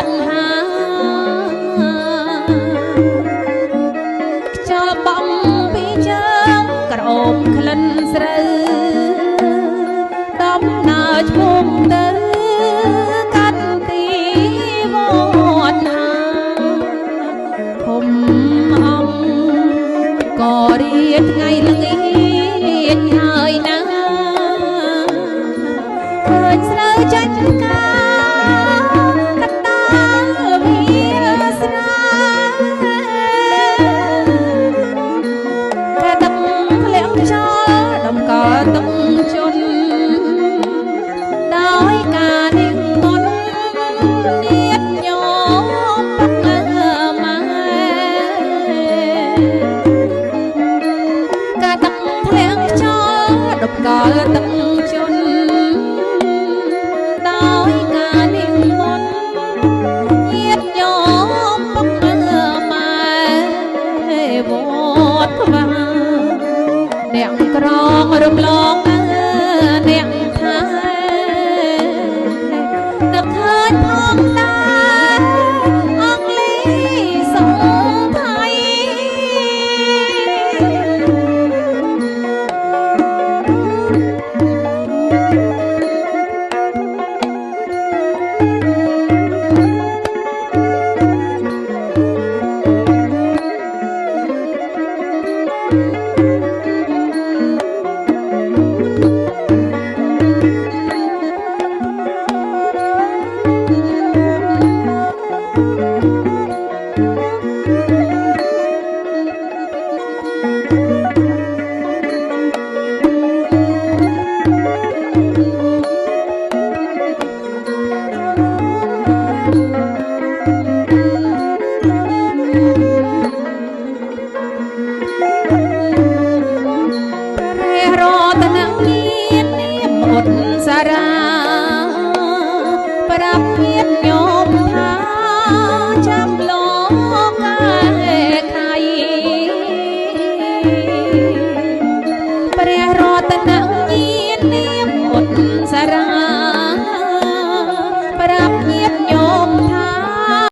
តហាខ្យល់បំពីជើងក្រអូបក្លិនស្រូវដំណើរឈ្មោះទៅកាត់ទីវត្តហាធំអំក៏រៀបថ្ងៃល្ងាចហើយណាឃើញស្រូវចាញ់កាកតាលវាស្រាកែទឹកធ្លាក់ខ្យល់ដំកល់ទឹកជន់ដោយការនិមន្តញាតិញោមពុកម៉ែកែទឹកធ្លាក់ខ្យល់ដំកល់ទឹកជន់ដោយការនិមន្តញាតិញោមពុកម៉ែវត្តខ្វាអ្នកក្រងរំលង